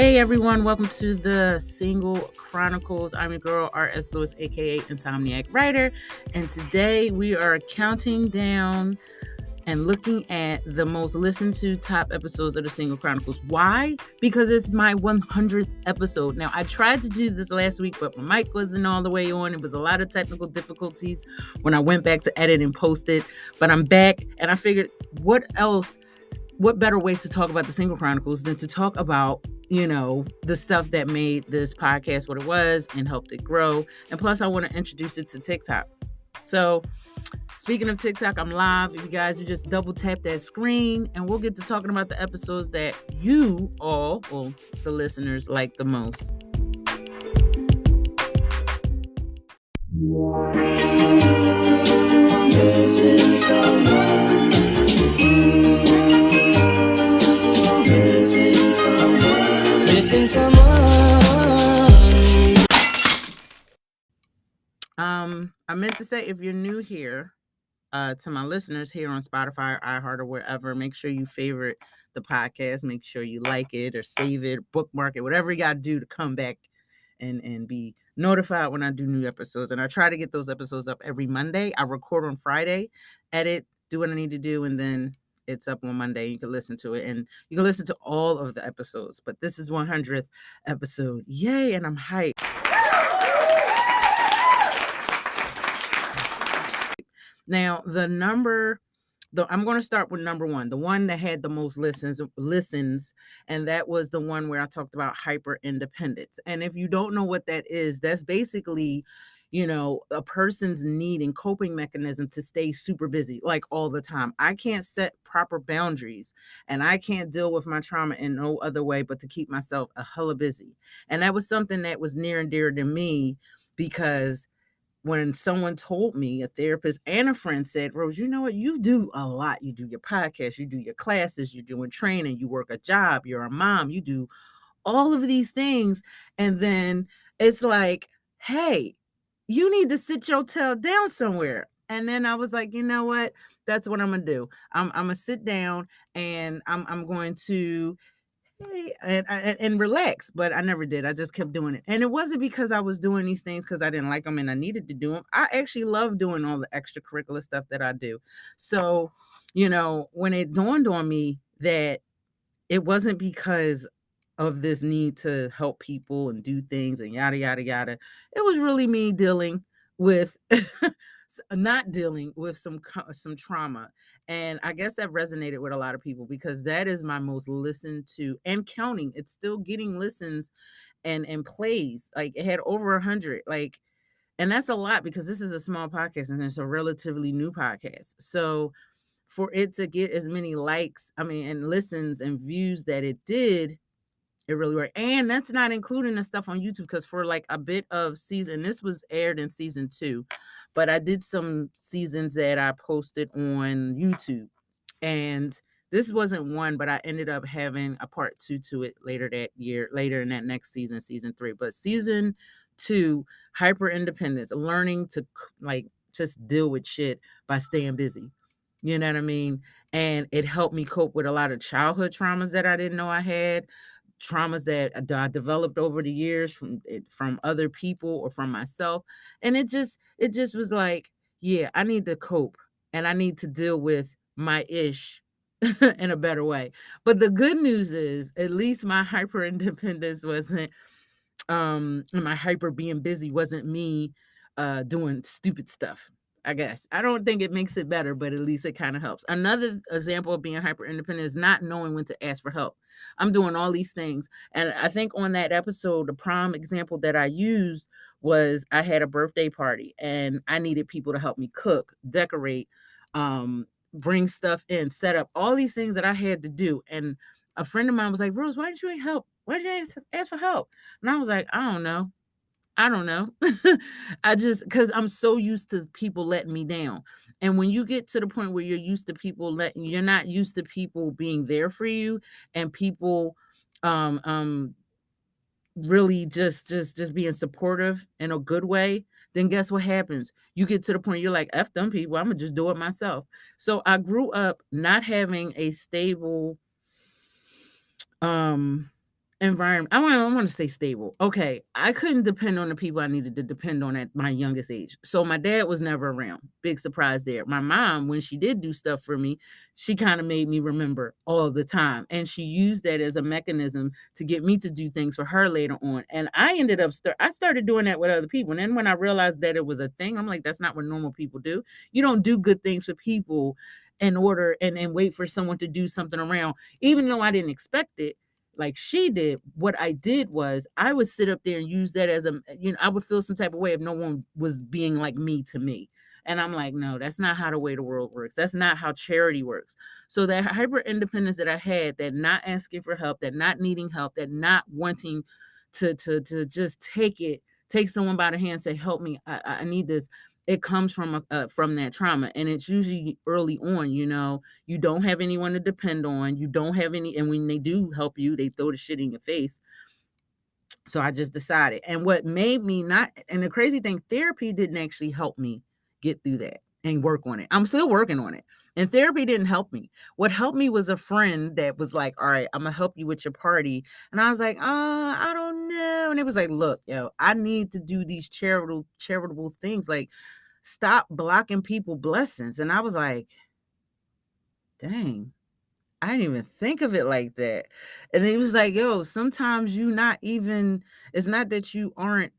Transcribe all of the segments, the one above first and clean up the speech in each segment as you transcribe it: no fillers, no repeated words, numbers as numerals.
Hey everyone, welcome to the Single Chronicles. I'm your girl, R.S. Lewis, aka Insomniac Writer, and today we are counting down and looking at the most listened to top episodes of the Single Chronicles. Why? Because it's my 100th episode. Now, I tried to do this last week, but my mic wasn't all the way on. It was a lot of technical difficulties when I went back to edit and post it, but I'm back, and I figured, what better way to talk about the Single Chronicles than to talk about, the stuff that made this podcast what it was and helped it grow. And plus, I want to introduce it to TikTok. So, speaking of TikTok, I'm live. If you guys, you just double tap that screen and we'll get to talking about the episodes that you all, well, the listeners, like the most. Missing someone. I meant to say, if you're new here, to my listeners here on Spotify, iHeart, or wherever, make sure you favorite the podcast. Make sure you like it or save it, bookmark it, whatever you got to do to come back and be notified when I do new episodes. And I try to get those episodes up every Monday. I record on Friday, edit, do what I need to do, and then it's up on Monday. You can listen to it, and you can listen to all of the episodes. But this is 100th episode. Yay, and I'm hyped. Now, I'm going to start with number one, the one that had the most listens, and that was the one where I talked about hyper independence. And if you don't know what that is, that's basically, a person's need and coping mechanism to stay super busy, like all the time. I can't set proper boundaries, and I can't deal with my trauma in no other way but to keep myself a hella busy. And that was something that was near and dear to me, because when someone told me, a therapist and a friend said, Rose, you know what? You do a lot. You do your podcast, you do your classes, you're doing training, you work a job, you're a mom, you do all of these things. And then it's like, hey, you need to sit your tail down somewhere. And then I was like, you know what? That's what I'm going to do. I'm going to sit down and I'm going to and relax, but I never did. I just kept doing it. And it wasn't because I was doing these things because I didn't like them and I needed to do them. I actually love doing all the extracurricular stuff that I do. So, when it dawned on me that it wasn't because of this need to help people and do things and yada, yada, yada, it was really me dealing with not dealing with some trauma. And I guess that resonated with a lot of people because that is my most listened to and counting. It's still getting listens and plays. Like, it had over 100. Like, and that's a lot because this is a small podcast and it's a relatively new podcast. So for it to get as many likes, and listens and views that it did, it really worked. And that's not including the stuff on YouTube, because for like a bit of season, this was aired in season 2, but I did some seasons that I posted on YouTube. And this wasn't one, but I ended up having a part 2 to it later in that next season, season 3. But season 2, hyper independence, learning to just deal with shit by staying busy. You know what I mean? And it helped me cope with a lot of childhood traumas that I didn't know I had. Traumas that I developed over the years from other people or from myself. And it just was like, yeah, I need to cope and I need to deal with my ish in a better way. But the good news is, at least my hyper independence wasn't, and my hyper being busy wasn't me doing stupid stuff. I guess. I don't think it makes it better, but at least it kind of helps. Another example of being hyper independent is not knowing when to ask for help. I'm doing all these things. And I think on that episode, the prime example that I used was I had a birthday party and I needed people to help me cook, decorate, bring stuff in, set up, all these things that I had to do. And a friend of mine was like, Rose, why didn't you help? Why did you ask for help? And I was like, I don't know. Because I'm so used to people letting me down. And when you get to the point where you're used to people you're not used to people being there for you and people really just being supportive in a good way, then guess what happens? You get to the point you're like, F them people, I'm gonna just do it myself. So I grew up not having a stable environment. I want to stay stable. Okay, I couldn't depend on the people I needed to depend on at my youngest age. So my dad was never around. Big surprise there. My mom, when she did do stuff for me, she kind of made me remember all the time, and she used that as a mechanism to get me to do things for her later on. And I ended up I started doing that with other people. And then when I realized that it was a thing, I'm like, that's not what normal people do. You don't do good things for people in order and wait for someone to do something around, even though I didn't expect it like she did. What I did was I would sit up there and use that as I would feel some type of way if no one was being like me to me. And I'm like, no, that's not how the way the world works. That's not how charity works. So that hyper independence that I had, that not asking for help, that not needing help, that not wanting to just take someone by the hand and say, help me, I need this. It comes from that trauma, and it's usually early on. You don't have anyone to depend on. You don't have any, and when they do help you, they throw the shit in your face. So I just decided. And what made me not, and the crazy thing, therapy didn't actually help me get through that and work on it. I'm still working on it. And therapy didn't help me. What helped me was a friend that was like, all right, I'm going to help you with your party. And I was like, I don't know. And it was like, look, I need to do these charitable things. Like, stop blocking people blessings. And I was like, dang, I didn't even think of it like that. And it was like, sometimes it's not that you aren't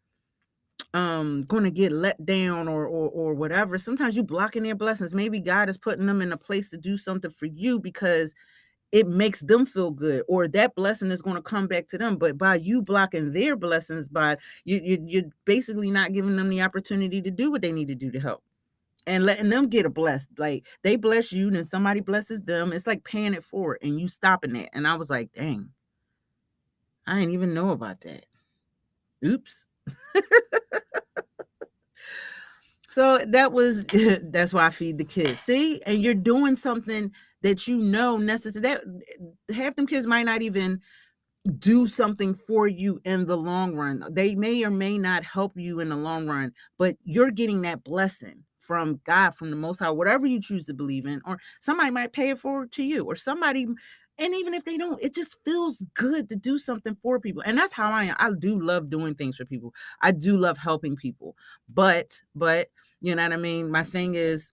going to get let down or whatever. Sometimes you blocking their blessings. Maybe God is putting them in a place to do something for you because it makes them feel good, or that blessing is going to come back to them. But by you blocking their blessings, by you're basically not giving them the opportunity to do what they need to do to help. And letting them get a blessed, like they bless you, then somebody blesses them. It's like paying it forward and you stopping that. And I was like, dang, I didn't even know about that. Oops. So that's why I feed the kids. See, and you're doing something that necessary. That half them kids might not even do something for you in the long run. They may or may not help you in the long run, but you're getting that blessing from God, from the Most High, whatever you choose to believe in, or somebody might pay it forward to you, or somebody. And even if they don't, it just feels good to do something for people. And that's how I am. I do love doing things for people. I do love helping people. But you know what I mean? My thing is,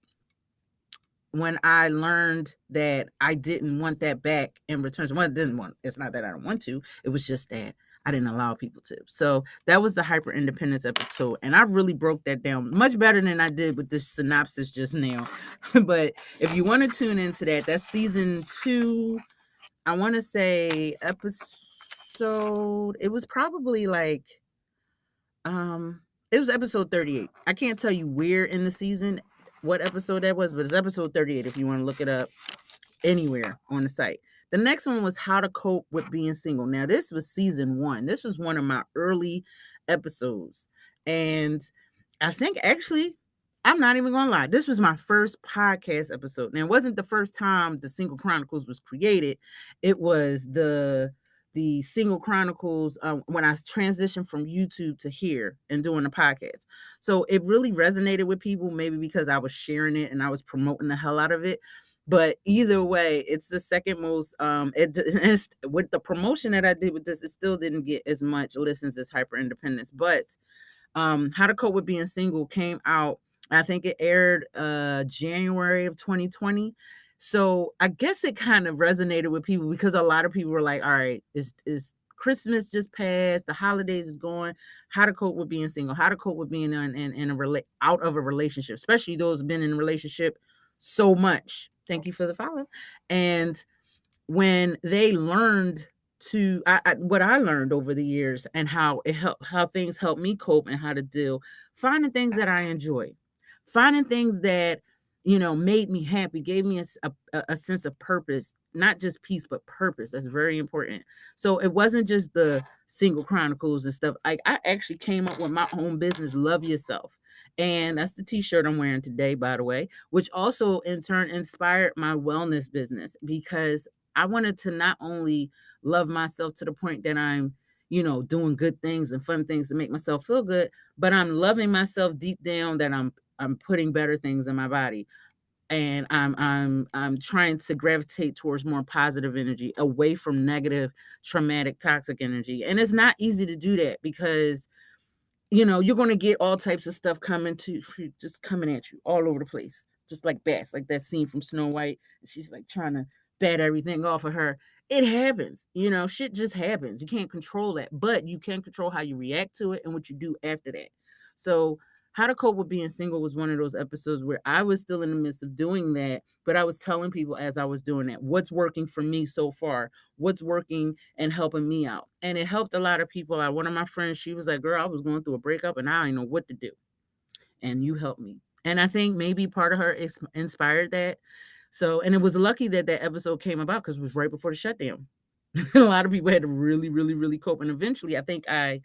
when I learned that I didn't want that back in return. Well, I didn't want, it's not that I don't want to, it was just that I didn't allow people to. So that was the hyper independence episode. And I really broke that down much better than I did with this synopsis just now. But if you want to tune into that, that's season 2. I want to say episode, it was probably like, it was episode 38. I can't tell you where in the season, what episode that was, but it's episode 38 if you want to look it up anywhere on the site. The next one was how to cope with being single. Now, this was season 1. This was one of my early episodes. And I think actually, I'm not even going to lie, this was my first podcast episode. Now, it wasn't the first time the Single Chronicles was created. It was the Single Chronicles when I transitioned from YouTube to here and doing the podcast. So it really resonated with people, maybe because I was sharing it and I was promoting the hell out of it. But either way, it's the second most, with the promotion that I did with this, it still didn't get as much listens as Hyper Independence. But How to Cope with Being Single came out, I think it aired January of 2020. So I guess it kind of resonated with people because a lot of people were like, all right, is Christmas just passed, the holidays is going, how to cope with being single, how to cope with being out of a relationship, especially those who've been in a relationship so much. Thank you for the follow. And when they learned what I learned over the years and how things helped me cope and how to deal, finding things that I enjoy, finding things that made me happy, gave me a sense of purpose, not just peace but purpose. That's very important. So it wasn't just the Single Chronicles and stuff. I actually came up with my own business, Love Yourself, and that's the t-shirt I'm wearing today, by the way, which also in turn inspired my wellness business, because I wanted to not only love myself to the point that I'm doing good things and fun things to make myself feel good, but I'm loving myself deep down, that I'm putting better things in my body. and I'm trying to gravitate towards more positive energy, away from negative, traumatic, toxic energy. And it's not easy to do that because you're going to get all types of stuff just coming at you all over the place, just like bats, like that scene from Snow White. And she's like trying to bat everything off of her. It happens, shit just happens. You can't control that, but you can control how you react to it and what you do after that. So how to cope with being single was one of those episodes where I was still in the midst of doing that, but I was telling people as I was doing that, what's working for me so far, what's working and helping me out. And it helped a lot of people out. One of my friends, she was like, girl, I was going through a breakup and I didn't know what to do. And you helped me. And I think maybe part of her inspired that. So, and it was lucky that that episode came about because it was right before the shutdown. A lot of people had to really, really, really cope. And eventually, I think I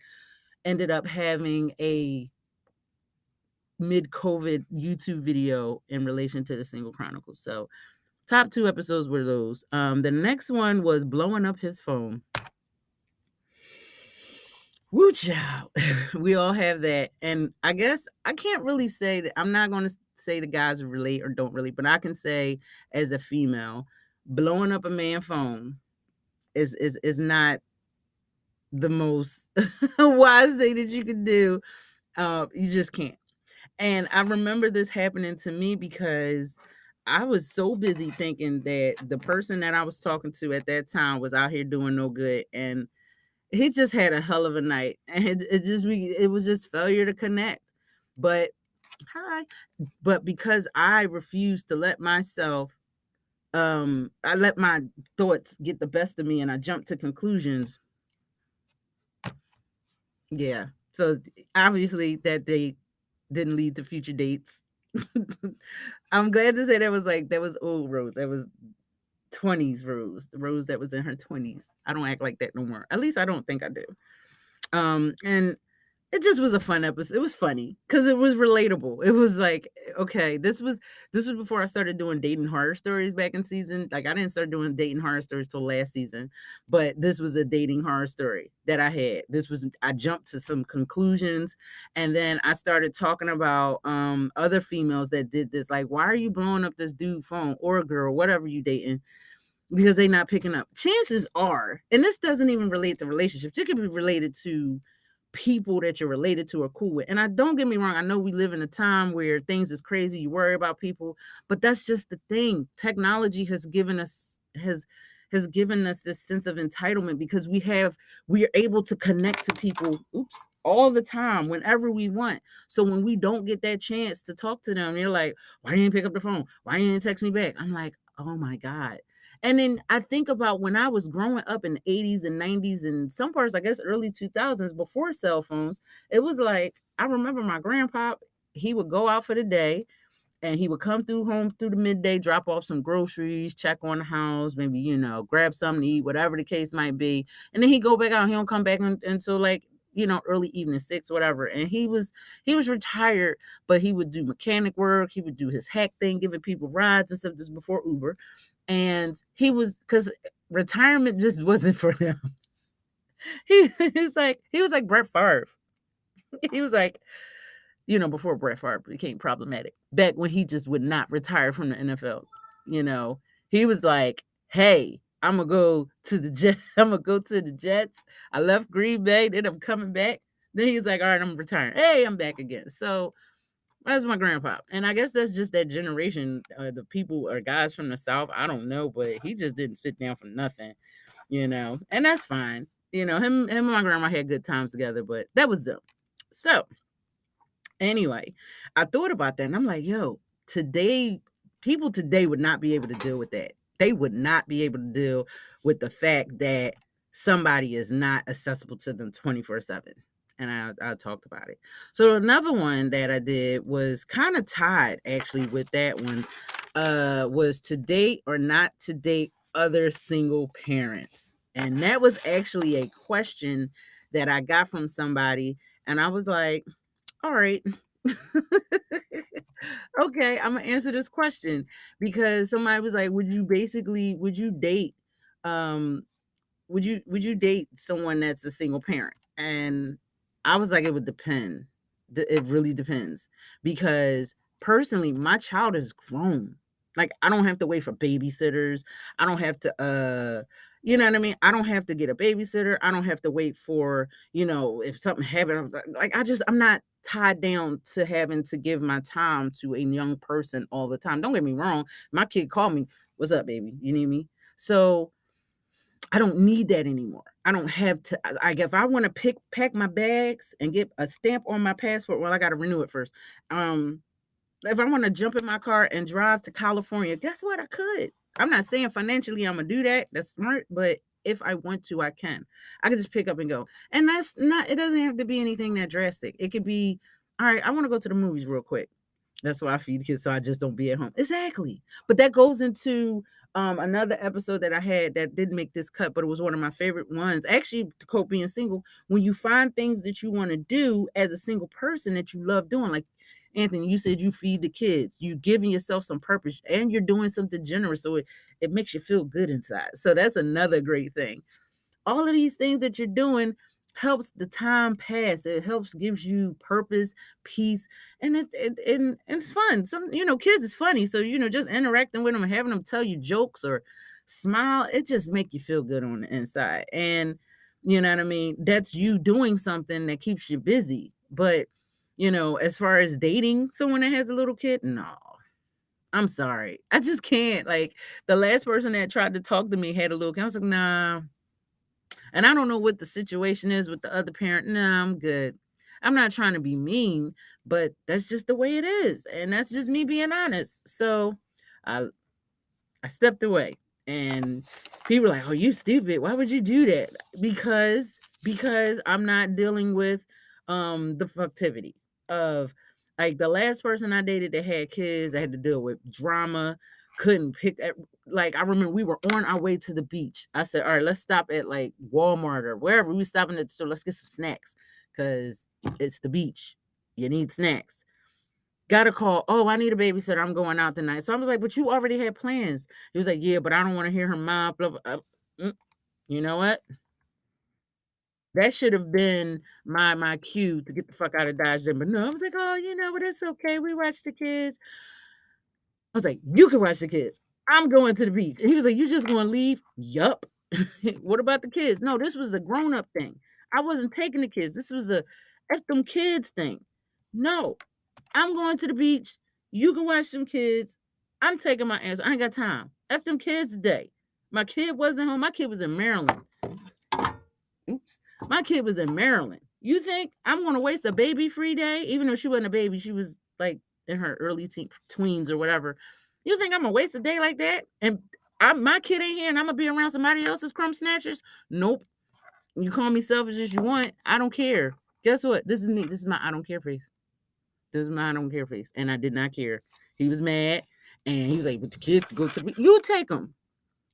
ended up having a mid-COVID YouTube video in relation to the Single Chronicles. So, top 2 episodes were those. The next one was blowing up his phone. Woo, child. We all have that. And I guess I can't really say that. I'm not going to say the guys relate or don't relate, but I can say as a female, blowing up a man phone is not the most wise thing that you can do. You just can't. And I remember this happening to me because I was so busy thinking that the person that I was talking to at that time was out here doing no good. And he just had a hell of a night. And it was just failure to connect. But because I refused to let myself, I let my thoughts get the best of me and I jumped to conclusions. Yeah. So obviously that date didn't lead to future dates. I'm glad to say that was old Rose. That was 20s Rose, the Rose that was in her 20s. I don't act like that no more. At least I don't think I do. And it just was a fun episode. It was funny because it was relatable. It was like, okay, this was before I started doing dating horror stories back in season. Like I didn't start doing dating horror stories till last season, but this was a dating horror story that I had. I jumped to some conclusions and then I started talking about other females that did this. Like, why are you blowing up this dude phone or a girl, whatever you dating? Because they not picking up. Chances are, and this doesn't even relate to relationships. It could be related to people that you're related to or cool with. And I don't get me wrong, I know we live in a time where things is crazy, you worry about people, but that's just the thing. Technology has given us this sense of entitlement because we are able to connect to people all the time whenever we want. So when we don't get that chance to talk to them, they're like, why didn't you pick up the phone? Why didn't you text me back? I'm like, oh my God. And then I think about when I was growing up in the 80s and 90s and some parts, I guess, early 2000s before cell phones. It was like, I remember my grandpa, he would go out for the day and he would come home through the midday, drop off some groceries, check on the house, maybe, grab something to eat, whatever the case might be. And then he'd go back out. He don't come back until like, early evening, 6, whatever. And he was retired, but he would do mechanic work. He would do his hack thing, giving people rides and stuff just before Uber. And because retirement just wasn't for him. He was like Brett Favre. He was like, before Brett Favre became problematic, back when he just would not retire from the NFL. He was like, hey, I'm gonna go to the Jets. I left Green Bay, then I'm coming back. Then he was like, all right, I'm retiring. Hey, I'm back again. So that's my grandpa. And I guess that's just that generation, the people or guys from the South. I don't know, but he just didn't sit down for nothing, and that's fine. Him and my grandma had good times together, but that was them. So anyway, I thought about that and I'm like, yo, people today would not be able to deal with that. They would not be able to deal with the fact that somebody is not accessible to them 24/7. And I talked about it. So another one that I did was kind of tied actually with that one, was to date or not to date other single parents. And that was actually a question that I got from somebody. And I was like, all right, okay, I'm gonna answer this question because somebody was like, would you date, would you date someone that's a single parent? And I was like, it would depend. It really depends because personally, my child is grown. Like, I don't have to wait for babysitters. I don't have to, you know what I mean? I don't have to get a babysitter. I don't have to wait for, if something happened. Like, I'm not tied down to having to give my time to a young person all the time. Don't get me wrong. My kid called me, "What's up, baby? You need me?" So I don't need that anymore. I don't have to. If I want to pack my bags and get a stamp on my passport, well, I got to renew it first. If I want to jump in my car and drive to California, guess what? I could. I'm not saying financially I'm gonna do that. That's smart, but if I want to, I can. I can just pick up and go. And that's not, it doesn't have to be anything that drastic. It could be, all right, I want to go to the movies real quick. That's why I feed kids, so I just don't be at home. Exactly. But that goes into another episode that I had that didn't make this cut, but it was one of my favorite ones. Actually, to cope being single, when you find things that you want to do as a single person that you love doing, like Anthony, you said you feed the kids, you giving yourself some purpose, and you're doing something generous, so it makes you feel good inside. So that's another great thing. All of these things that you're doing helps the time pass. It helps, gives you purpose, peace, and it's fun. Kids is funny, so just interacting with them and having them tell you jokes or smile, it just make you feel good on the inside. And you know what I mean? That's you doing something that keeps you busy. But as far as dating someone that has a little kid, no. I'm sorry. I just can't. Like, the last person that tried to talk to me had a little kid. I was like, nah. And I don't know what the situation is with the other parent. Nah, I'm good. I'm not trying to be mean, but that's just the way it is. And that's just me being honest. So I stepped away. And people were like, "Oh, you stupid. Why would you do that?" Because I'm not dealing with the fucktivity of, like, the last person I dated that had kids. I had to deal with drama. Couldn't pick at, like, I remember we were on our way to the beach. I said, "All right, let's stop at like Walmart or wherever we stopping at the store. Let's get some snacks because it's the beach. You need snacks." Got a call. "Oh, I need a babysitter. I'm going out tonight." So I was like, "But you already had plans." He was like, "Yeah, but I don't want to hear her mom." Blah, blah, You know what? That should have been my cue to get the fuck out of Dodge. But no, I was like, "Oh, but it's okay. We watch the kids." I was like, "You can watch the kids. I'm going to the beach." And he was like, "You just gonna leave?" Yup. What about the kids? No, this was a grown-up thing. I wasn't taking the kids. This was a F them kids thing. No, I'm going to the beach. You can watch them kids. I'm taking my ass. I ain't got time. F them kids today. My kid wasn't home. My kid was in Maryland. Oops. My kid was in Maryland. You think I'm going to waste a baby-free day? Even though she wasn't a baby, she was like in her early tweens or whatever. You think I'm going to waste a day like that? And my kid ain't here and I'm going to be around somebody else's crumb snatchers? Nope. You call me selfish as you want. I don't care. Guess what? This is me. This is my I don't care face. This is my I don't care face. And I did not care. He was mad. And he was like, "But the kids go to the beach." You take them.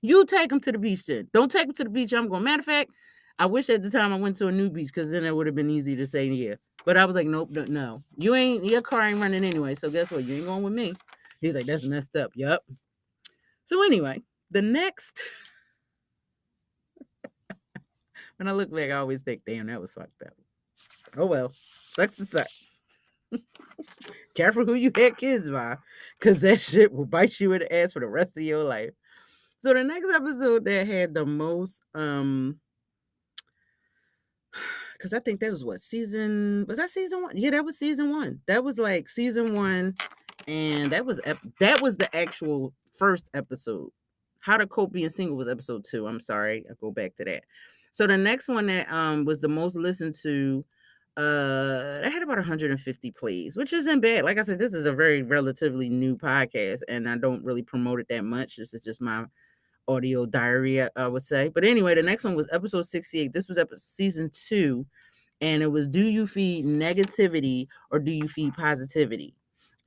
You take them to the beach then. Don't take them to the beach. I'm going. Matter of fact, I wish at the time I went to a new beach because then it would have been easy to say yeah. But I was like, nope, no. Your car ain't running anyway. So guess what? You ain't going with me. He's like, "That's messed up." Yup. So anyway, the next, when I look back, I always think, damn, that was fucked up. Oh well, sucks to suck. Careful who you had kids by, because that shit will bite you in the ass for the rest of your life. So the next episode that had the most, because I think that was was that season 1? Yeah, that was season 1. That was like season 1, and that was the actual first episode. How to Cope Being Single was episode 2. I'm sorry, I'll go back to that. So the next one that was the most listened to, that had about 150 plays, which isn't bad. Like I said, this is a very relatively new podcast, and I don't really promote it that much. This is just my audio diary, I would say. But anyway, the next one was episode 68. This was season 2, and it was, do you feed negativity or do you feed positivity?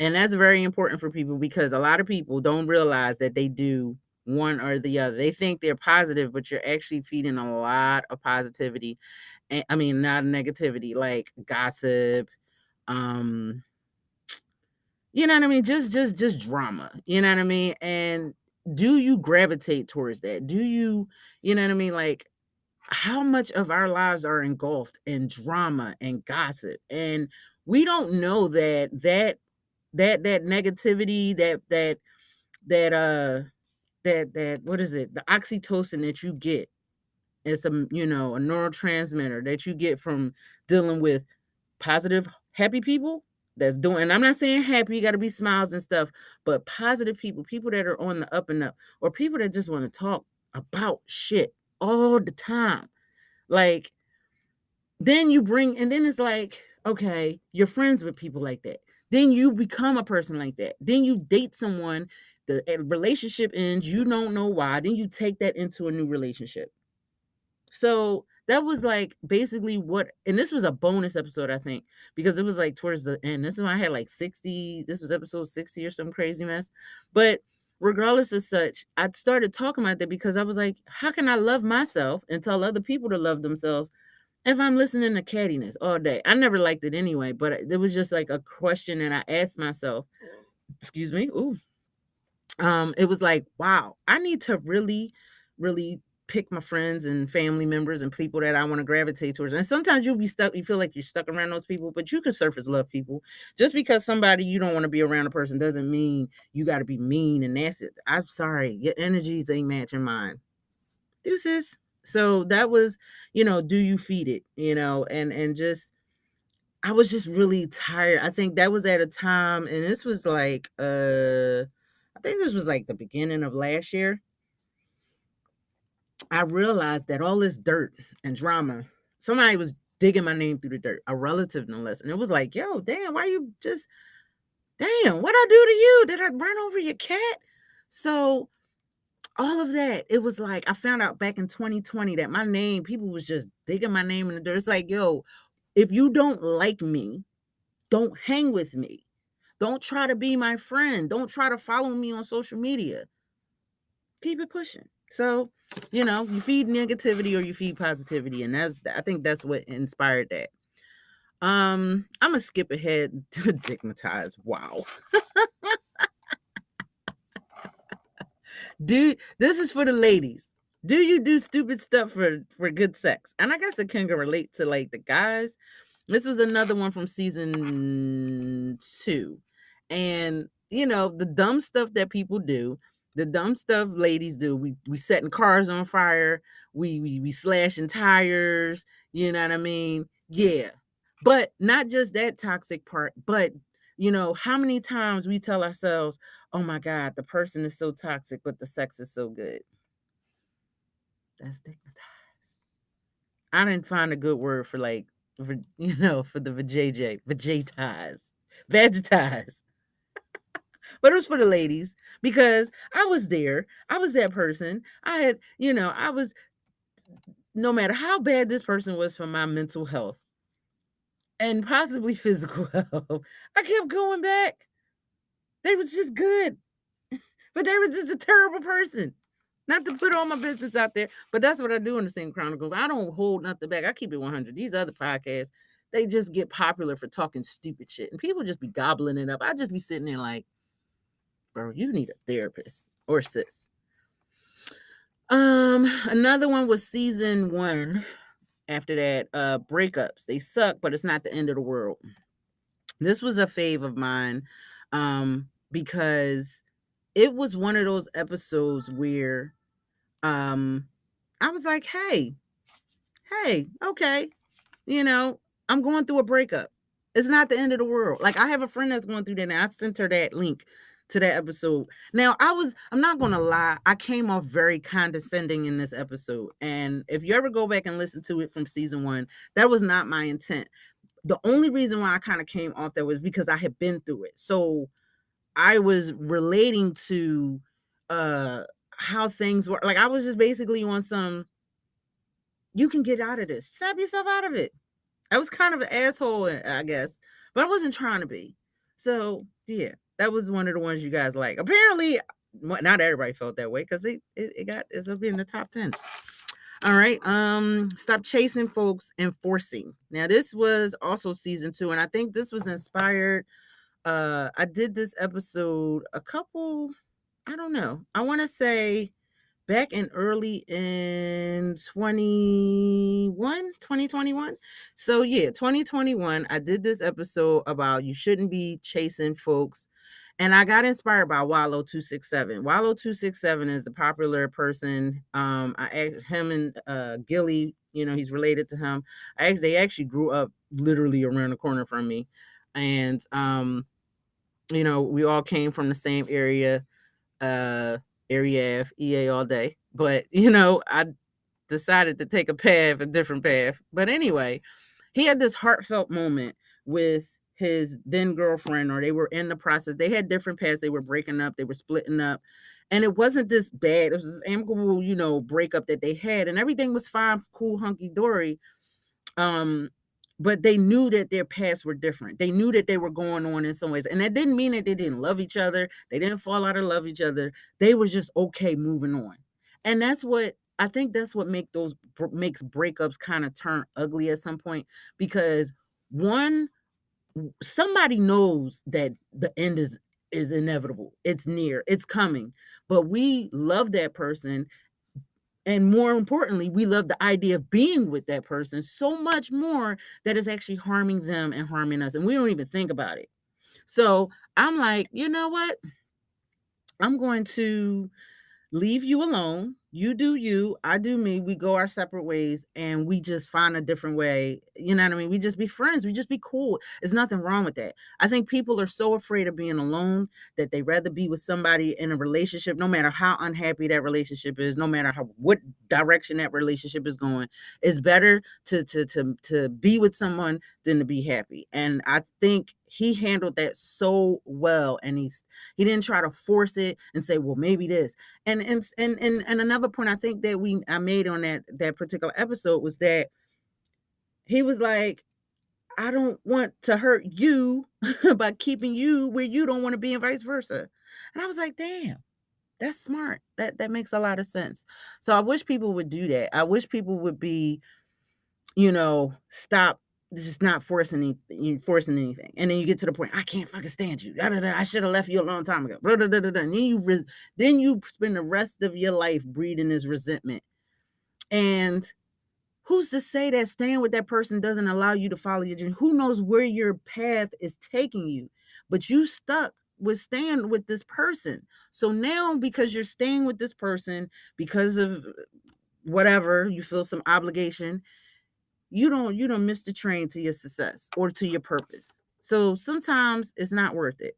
And that's very important for people because a lot of people don't realize that they do one or the other. They think they're positive, but you're actually feeding a lot of positivity. And I mean, not negativity, like gossip, you know what I mean? Just drama, you know what I mean? And do you gravitate towards that? Do you know what I mean? Like, how much of our lives are engulfed in drama and gossip? And we don't know that negativity, that that what is it? The oxytocin that you get is a neurotransmitter that you get from dealing with positive, happy people that's doing, and I'm not saying happy, you got to be smiles and stuff, but positive people, people that are on the up and up, or people that just want to talk about shit all the time. Like, then you bring, and then it's like, okay, you're friends with people like that. Then you become a person like that. Then you date someone, the relationship ends, you don't know why. Then you take that into a new relationship. So that was like basically what, and this was a bonus episode, I think, because it was like towards the end. This is when I had like 60, this was episode 60 or some crazy mess. But regardless of such, I started talking about that because I was like, how can I love myself and tell other people to love themselves if I'm listening to cattiness all day? I never liked it anyway, but it was just like a question that I asked myself. Excuse me. Ooh. It was like, wow, I need to really, really pick my friends and family members and people that I want to gravitate towards. And sometimes you'll be stuck, you feel like you're stuck around those people, but you can surface love people. Just because somebody you don't want to be around a person doesn't mean you got to be mean and nasty. I'm sorry, your energies ain't matching mine. Deuces. So that was, do you feed it, and just, I was just really tired. I think that was at a time, and this was like, I think this was like the beginning of last year. I realized that all this dirt and drama, somebody was digging my name through the dirt, a relative no less. And it was like, yo, damn, why you just, damn, what I do to you? Did I run over your cat? So all of that, it was like, I found out back in 2020 that my name, people was just digging my name in the dirt. It's like, yo, if you don't like me, don't hang with me. Don't try to be my friend. Don't try to follow me on social media. Keep it pushing. So, you feed negativity or you feed positivity. And I think that's what inspired that. I'm gonna skip ahead to digmatize. Wow. This is for the ladies. Do you do stupid stuff for good sex? And I guess it can relate to like the guys. This was another one from season 2. And the dumb stuff that people do, the dumb stuff ladies do. We setting cars on fire, we slashing tires, you know what I mean? Yeah. But not just that toxic part, but how many times we tell ourselves, oh my God, the person is so toxic, but the sex is so good. That's stigmatized. I didn't find a good word for like, for the vegetize. But it was for the ladies because I was there. I was that person. I had, I was, no matter how bad this person was for my mental health and possibly physical health, I kept going back. They was just good, but they were just a terrible person. Not to put all my business out there, but that's what I do in the Single Chronicles. I don't hold nothing back. I keep it 100. These other podcasts, they just get popular for talking stupid shit, and people just be gobbling it up. I just be sitting there like, bro, you need a therapist or sis. Another one was season 1. After that, breakups. They suck, but it's not the end of the world. This was a fave of mine, because it was one of those episodes where I was like, hey, okay, I'm going through a breakup. It's not the end of the world. Like, I have a friend that's going through that, and I sent her that link to that episode. Now, I'm not going to lie, I came off very condescending in this episode. And if you ever go back and listen to it from season 1, that was not my intent. The only reason why I kind of came off that was because I had been through it. So I was relating to how things were. Like, I was just basically on some, you can get out of this. Snap yourself out of it. I was kind of an asshole, I guess, but I wasn't trying to be. So yeah, that was one of the ones you guys like. Apparently, not everybody felt that way because it's up in the top 10. All right. Stop chasing folks and forcing. Now, this was also season 2, and I think this was inspired. I did this episode a couple, I don't know. I want to say back in early in 2021. So yeah, 2021, I did this episode about you shouldn't be chasing folks And I got inspired by Wallow267. Wallow267 is a popular person. I asked him and Gilly, he's related to him. They actually grew up literally around the corner from me. And we all came from the same area, area F, EA all day. But I decided to take a different path. But anyway, he had this heartfelt moment with his then girlfriend, or they were in the process. They had different paths. They were breaking up. They were splitting up. And it wasn't this bad. It was this amicable, breakup that they had. And everything was fine, cool, hunky-dory. But they knew that their paths were different. They knew that they were going on in some ways. And that didn't mean that they didn't love each other. They didn't fall out of love each other. They were just okay moving on. And that's what makes breakups kind of turn ugly at some point, because somebody knows that the end is inevitable. It's near, it's coming, but we love that person. And more importantly, we love the idea of being with that person so much more that it's actually harming them and harming us. And we don't even think about it. So I'm like, you know what? I'm going to leave you alone. You do you, I do me. We go our separate ways and we just find a different way. You know what I mean? We just be friends. We just be cool. There's nothing wrong with that. I think people are so afraid of being alone that they rather be with somebody in a relationship, no matter how unhappy that relationship is, no matter what direction that relationship is going. It's better to be with someone than to be happy. And I think he handled that so well, and he didn't try to force it and say, well, maybe this. And another point I think that I made on that particular episode was that he was like, I don't want to hurt you by keeping you where you don't want to be, and vice versa. And I was like, damn, that's smart. That makes a lot of sense. So I wish people would do that. I wish people would be, stop just not forcing anything. And then you get to the point, I can't fucking stand you. I should have left you a long time ago. And then you spend the rest of your life breeding this resentment. And who's to say that staying with that person doesn't allow you to follow your dream? Who knows where your path is taking you? But you stuck with staying with this person. So now, because you're staying with this person, because of whatever, you feel some obligation, you don't miss the train to your success or to your purpose. So sometimes it's not worth it.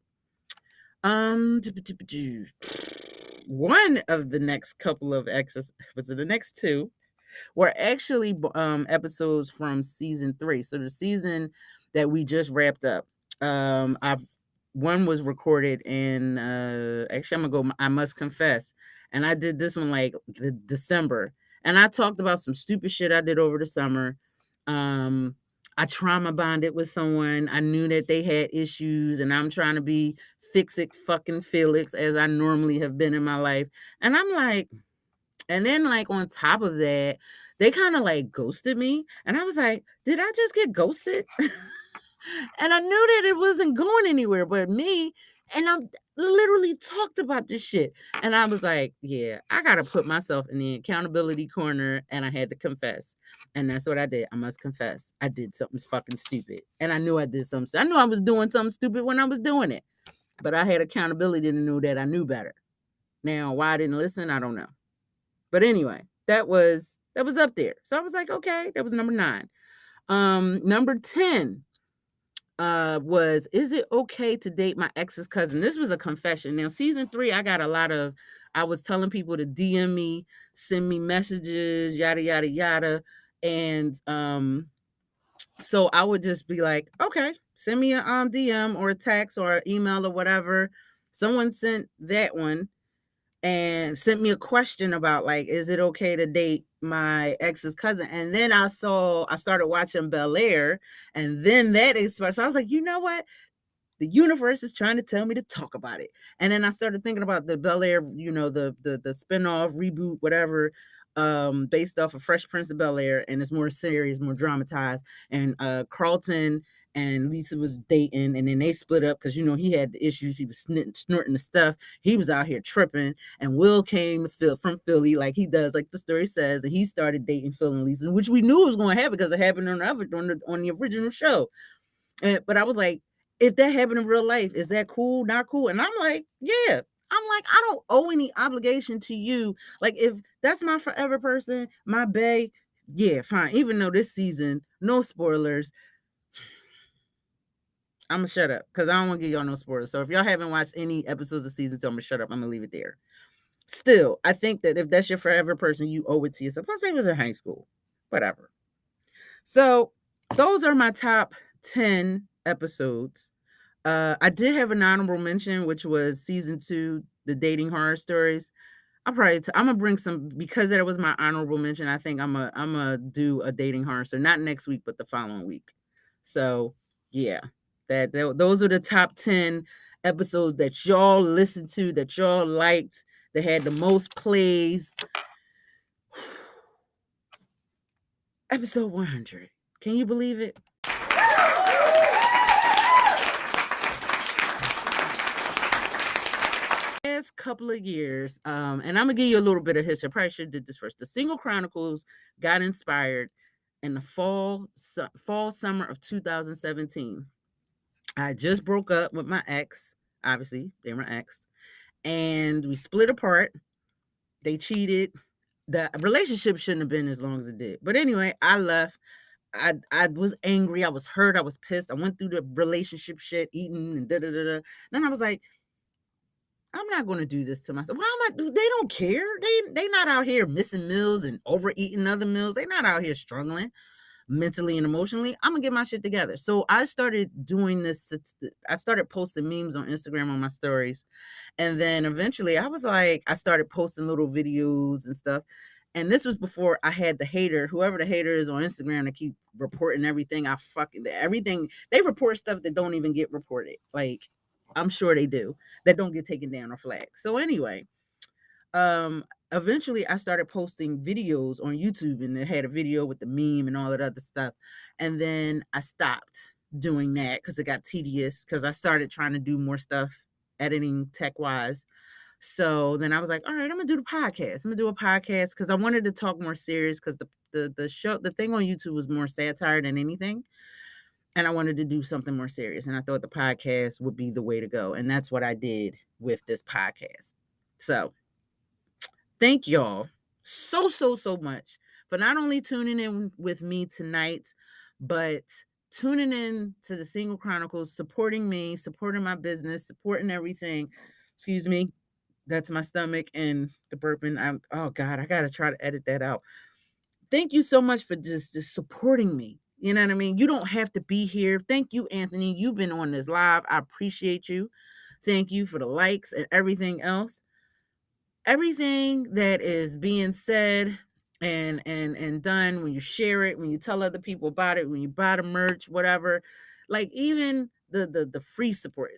One of the next couple of the next two were actually episodes from season 3. So the season that we just wrapped up, one was recorded in actually I must confess, and I did this one like December, and I talked about some stupid shit I did over the summer. I trauma bonded with someone. I knew that they had issues, and I'm trying to be fix-it fucking Felix as I normally have been in my life. And I'm like, and then like on top of that, they kind of like ghosted me. And I was like, did I just get ghosted? And I knew that it wasn't going anywhere but me. And I literally talked about this shit. And I was like, yeah, I got to put myself in the accountability corner. And I had to confess. And that's what I did. I must confess. I did something fucking stupid. And I knew I did something. I knew I was doing something stupid when I was doing it. But I had accountability to know that I knew better. Now, why I didn't listen, I don't know. But anyway, that was up there. So I was like, okay, that was number 9. Number 10 was, is it okay to date my ex's cousin? This was a confession. Now, season 3, I was telling people to DM me, send me messages, yada, yada, yada. And so I would just be like, okay, send me a DM or a text or email or whatever. Someone sent that one and sent me a question about like, is it okay to date my ex's cousin? And then I started watching Bel-Air, and then that expressed. So I was like, you know what? The universe is trying to tell me to talk about it. And then I started thinking about the Bel-Air, the spinoff, reboot, whatever, based off of Fresh Prince of Bel-Air, and it's more serious, more dramatized. And Carlton and Lisa was dating, and then they split up because he had the issues. He was snorting the stuff. He was out here tripping, and Will came from Philly, like he does, like the story says, and he started dating Phil and Lisa, which we knew was going to happen because it happened on the original show. But I was like, if that happened in real life, is that cool? Not cool? And I'm like, yeah. I'm like, I don't owe any obligation to you. Like, if that's my forever person, my bae, yeah, fine. Even though this season, no spoilers, I'm gonna shut up because I don't want to give y'all no spoilers. So if y'all haven't watched any episodes of season 2, I'm gonna shut up. I'm gonna leave it there. Still, I think that if that's your forever person, you owe it to yourself. Plus, they was in high school, whatever. So those are my top 10 episodes. I did have an honorable mention, which was season 2, the dating horror stories. I'm gonna bring some because that was my honorable mention. I think I'm gonna do a dating horror story, not next week, but the following week. So yeah, those are the top 10 episodes that y'all listened to, that y'all liked, that had the most plays. Episode 100. Can you believe it? Last couple of years, and I'm gonna give you a little bit of history. I probably should have did this first. The Single Chronicles got inspired in the fall summer of 2017. I just broke up with my ex. Obviously, they're my ex, and we split apart. They cheated. The relationship shouldn't have been as long as it did. But anyway, I left. I was angry. I was hurt. I was pissed. I went through the relationship shit, eating and da-da-da-da. Then I was like, I'm not going to do this to myself. Why am I? They don't care. They not out here missing meals and overeating other meals. They not out here struggling mentally and emotionally. I'm gonna get my shit together. So I started doing this. I started posting memes on Instagram on my stories, and then eventually I was like, I started posting little videos and stuff. And this was before I had the hater, whoever the hater is on Instagram, that keep reporting everything. Everything they report stuff that don't even get reported. Like, I'm sure they do, that don't get taken down or flagged. So anyway, eventually I started posting videos on YouTube, and it had a video with the meme and all that other stuff. And then I stopped doing that because it got tedious, because I started trying to do more stuff, editing tech wise. So then I was like, all right, I'm gonna do the podcast. I'm gonna do a podcast because I wanted to talk more serious, because the thing on YouTube was more satire than anything. And I wanted to do something more serious. And I thought the podcast would be the way to go. And that's what I did with this podcast. So thank y'all so much for not only tuning in with me tonight, but tuning in to the Single Chronicles, supporting me, supporting my business, supporting everything. Excuse me. That's my stomach and the burping. Oh God, I got to try to edit that out. Thank you so much for just supporting me. You know what I mean? You don't have to be here. Thank you, Anthony. You've been on this live. I appreciate you. Thank you for the likes and everything else. Everything that is being said and done, when you share it, when you tell other people about it, when you buy the merch, whatever, like even the free support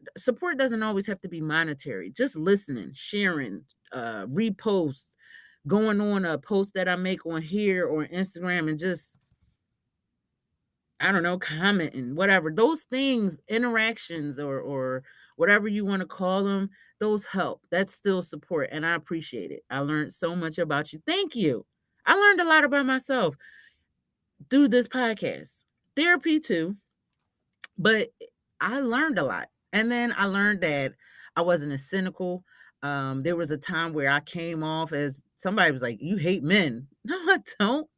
doesn't always have to be monetary. Just listening, sharing, reposts, going on a post that I make on here or Instagram, and just, I don't know, commenting, whatever. Those things, interactions, or whatever you want to call them, those help. That's still support, and I appreciate it. I learned so much about you. Thank you. I learned a lot about myself through this podcast. Therapy too, but I learned a lot. And then I learned that I wasn't as cynical. There was a time where I came off as somebody was like, you hate men. No, I don't.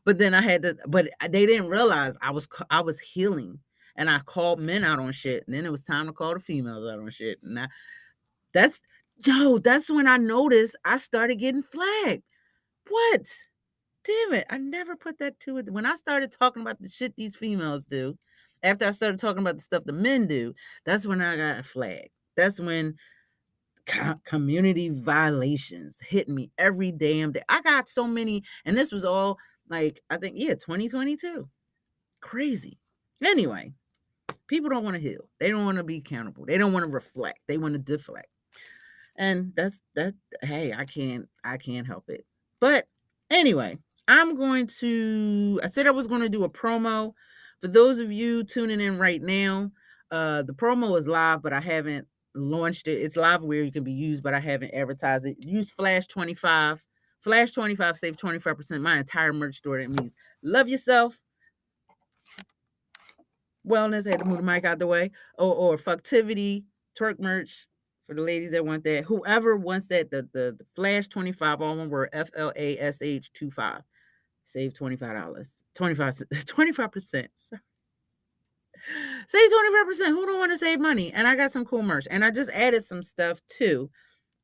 But then but they didn't realize I was healing, and I called men out on shit. And then it was time to call the females out on shit. And that's when I noticed I started getting flagged. What? Damn it. I never put that to it. When I started talking about the shit these females do, after I started talking about the stuff the men do, that's when I got flagged. That's when community violations hit me every damn day. I got so many, and this was all like, I think, 2022. Crazy. Anyway, people don't want to heal. They don't want to be accountable. They don't want to reflect. They want to deflect. And that's that. Hey, I can't help it. But anyway, I said I was going to do a promo. For those of you tuning in right now, the promo is live, but I haven't launched it. It's live where you can be used, but I haven't advertised it. Use Flash 25. Flash 25, save 25%. My entire merch store. That means love yourself. Wellness, had to move the mic out the way. Or Fucktivity, twerk merch for the ladies that want that. Whoever wants that, the Flash 25, all one word, FLASH 25. Save $25. 25%. Save 25%. Who don't want to save money? And I got some cool merch. And I just added some stuff too.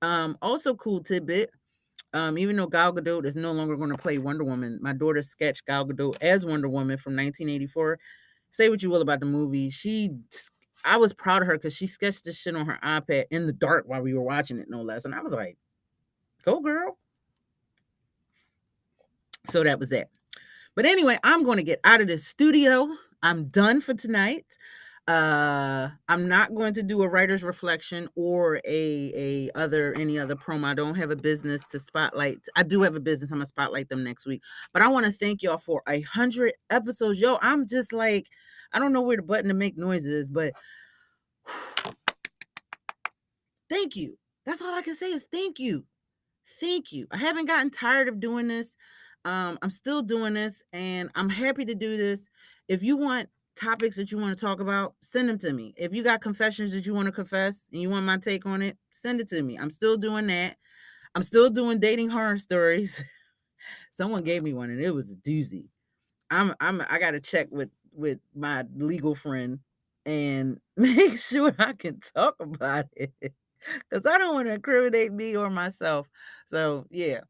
Also cool tidbit. Even though Gal Gadot is no longer going to play Wonder Woman, my daughter sketched Gal Gadot as Wonder Woman from 1984. Say what you will about the movie. I was proud of her because she sketched this shit on her iPad in the dark while we were watching it, no less. And I was like, go girl. So that was that. But anyway, I'm going to get out of the studio. I'm done for tonight. I'm not going to do a writer's reflection or any other promo. I don't have a business to spotlight. I do have a business. I'm gonna spotlight them next week. But I want to thank y'all for 100 episodes. Yo, I'm just like, I don't know where the button to make noises is, but thank you. That's all I can say is thank you. Thank you. I haven't gotten tired of doing this. I'm still doing this, and I'm happy to do this. If you want topics that you want to talk about, send them to me. If you got confessions that you want to confess and you want my take on it, send it to me. I'm still doing that. I'm still doing dating horror stories. Someone gave me one and it was a doozy. I got to check with my legal friend and make sure I can talk about it because I don't want to incriminate me or myself. So yeah.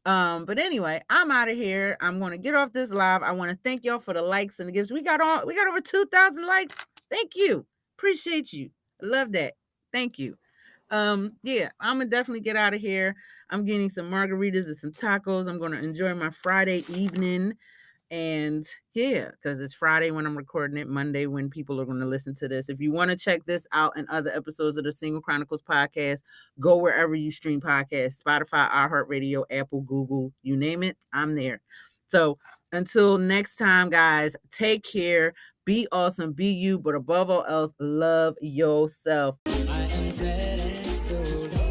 But anyway, I'm out of here. I'm going to get off this live. I want to thank y'all for the likes and the gifts. We got over 2,000 likes. Thank you. Appreciate you. I love that. Thank you. Yeah, I'm gonna definitely get out of here. I'm getting some margaritas and some tacos. I'm going to enjoy my Friday evening. And yeah, because it's Friday when I'm recording it, Monday when people are going to listen to this. If you want to check this out and other episodes of the Single Chronicles podcast, go wherever you stream podcasts, Spotify, iHeartRadio, Apple, Google, you name it, I'm there. So until next time, guys, take care, be awesome, be you, but above all else, love yourself. I am sad and so